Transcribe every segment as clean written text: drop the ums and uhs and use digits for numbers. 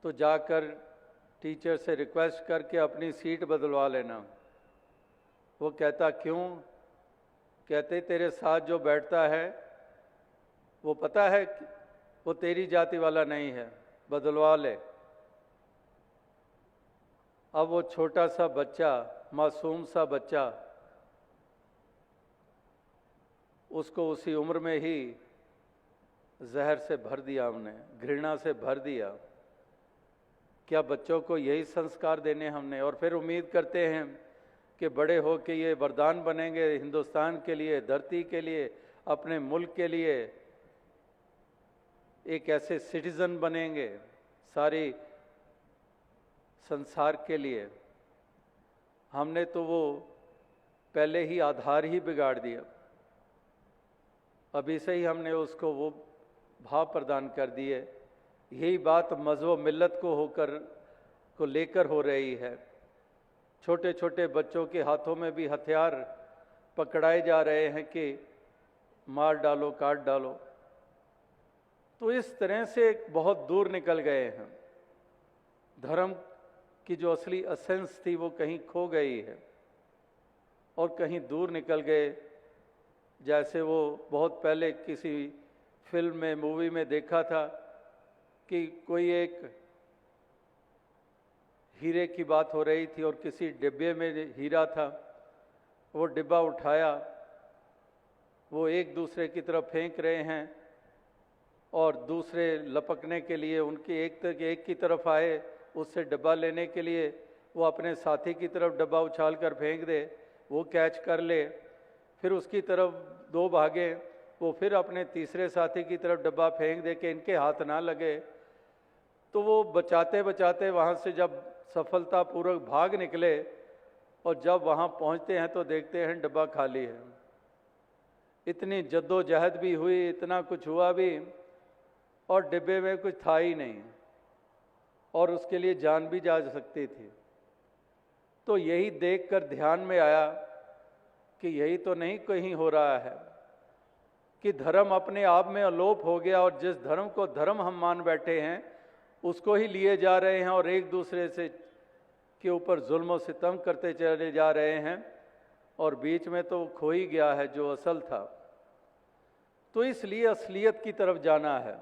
तो जाकर टीचर से रिक्वेस्ट करके अपनी सीट बदलवा लेना। वो कहता क्यों? कहते तेरे साथ जो बैठता है वो पता है कि वो तेरी जाति वाला नहीं है, बदलवा ले। अब वो छोटा सा बच्चा, मासूम सा बच्चा, उसको उसी उम्र में ही जहर से भर दिया हमने, घृणा से भर दिया। क्या बच्चों को यही संस्कार देने हमने? और फिर उम्मीद करते हैं कि बड़े हो के ये वरदान बनेंगे हिंदुस्तान के लिए, धरती के लिए, अपने मुल्क के लिए, एक ऐसे सिटीजन बनेंगे सारी संसार के लिए। हमने तो वो पहले ही आधार ही बिगाड़ दिया। अभी से ही हमने उसको वो भाव प्रदान कर दिए। यही बात मज़हब मिल्लत को लेकर हो रही है। छोटे छोटे बच्चों के हाथों में भी हथियार पकड़ाए जा रहे हैं कि मार डालो, काट डालो। तो इस तरह से बहुत दूर निकल गए हैं। धर्म की जो असली एसेंस थी वो कहीं खो गई है और कहीं दूर निकल गए। जैसे वो बहुत पहले किसी फिल्म में, मूवी में देखा था कि कोई एक हीरे की बात हो रही थी और किसी डिब्बे में हीरा था। वो डिब्बा उठाया, वो एक दूसरे की तरफ फेंक रहे हैं और दूसरे लपकने के लिए उनके एक की तरफ आए, उससे डब्बा लेने के लिए वो अपने साथी की तरफ डब्बा उछाल कर फेंक दे, वो कैच कर ले, फिर उसकी तरफ दो भागे, वो फिर अपने तीसरे साथी की तरफ डब्बा फेंक दे कि इनके हाथ ना लगे। तो वो बचाते बचाते वहाँ से जब सफलतापूर्वक भाग निकले और जब वहाँ पहुँचते हैं तो देखते हैं डब्बा खाली है। इतनी जद्दोजहद भी हुई, इतना कुछ हुआ भी, और डिब्बे में कुछ था ही नहीं और उसके लिए जान भी जा सकती थी। तो यही देखकर ध्यान में आया कि यही तो नहीं कहीं हो रहा है कि धर्म अपने आप में अलोप हो गया और जिस धर्म को धर्म हम मान बैठे हैं उसको ही लिए जा रहे हैं और एक दूसरे से के ऊपर जुल्म और सितम करते चले जा रहे हैं और बीच में तो खो ही गया है जो असल था। तो इसलिए असलियत की तरफ जाना है।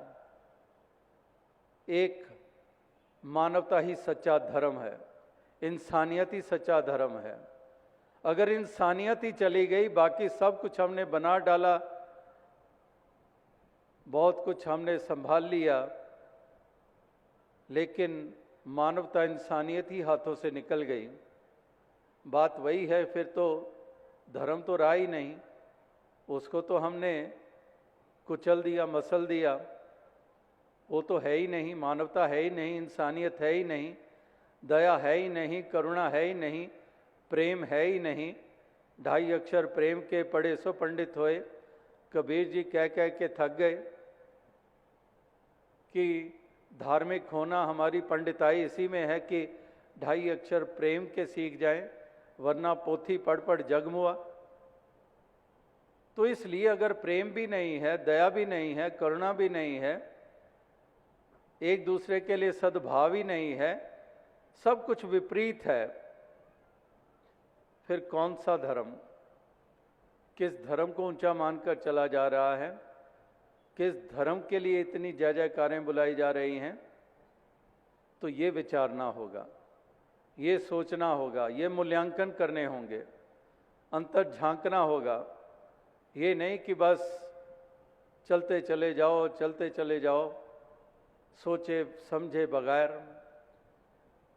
एक मानवता ही सच्चा धर्म है, इंसानियत ही सच्चा धर्म है। अगर इंसानियत ही चली गई, बाकी सब कुछ हमने बना डाला, बहुत कुछ हमने संभाल लिया, लेकिन मानवता, इंसानियत ही हाथों से निकल गई। बात वही है, फिर तो धर्म तो रहा ही नहीं, उसको तो हमने कुचल दिया, मसल दिया। वो तो है ही नहीं, मानवता है ही नहीं, इंसानियत है ही नहीं, दया है ही नहीं, करुणा है ही नहीं, प्रेम है ही नहीं। 2.5 अक्षर प्रेम के पढ़े सो पंडित होए, कबीर जी कह कह के थक गए कि धार्मिक होना, हमारी पंडिताई इसी में है कि 2.5 अक्षर प्रेम के सीख जाएं, वरना पोथी पढ़ पढ़ जगमुआ। तो इसलिए अगर प्रेम भी नहीं है, दया भी नहीं है, करुणा भी नहीं है, एक दूसरे के लिए सद्भाव ही नहीं है, सब कुछ विपरीत है, फिर कौन सा धर्म? किस धर्म को ऊंचा मानकर चला जा रहा है? किस धर्म के लिए इतनी जय जयकारें बुलाई जा रही हैं? तो ये विचारना होगा, ये सोचना होगा, ये मूल्यांकन करने होंगे, अंतर झांकना होगा। ये नहीं कि बस चलते चले जाओ, चलते चले जाओ, सोचे समझे बगैर।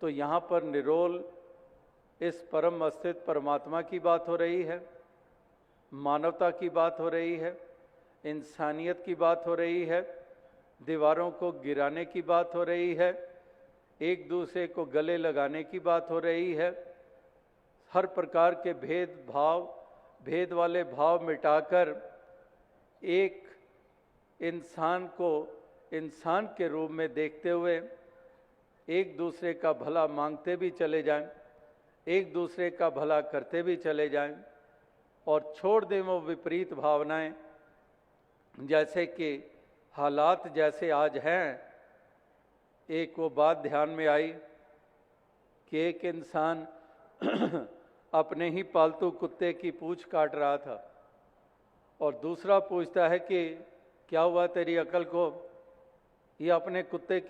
तो यहाँ पर निरोल इस परम अस्तित्व परमात्मा की बात हो रही है, मानवता की बात हो रही है, इंसानियत की बात हो रही है, दीवारों को गिराने की बात हो रही है, एक दूसरे को गले लगाने की बात हो रही है। हर प्रकार के भेद वाले भाव मिटाकर एक इंसान को इंसान के रूप में देखते हुए एक दूसरे का भला मांगते भी चले जाएं, एक दूसरे का भला करते भी चले जाएं और छोड़ दें वो विपरीत भावनाएं। जैसे कि हालात जैसे आज हैं, एक वो बात ध्यान में आई कि एक इंसान अपने ही पालतू कुत्ते की पूंछ काट रहा था और दूसरा पूछता है कि क्या हुआ तेरी अकल को, ये अपने कुत्ते की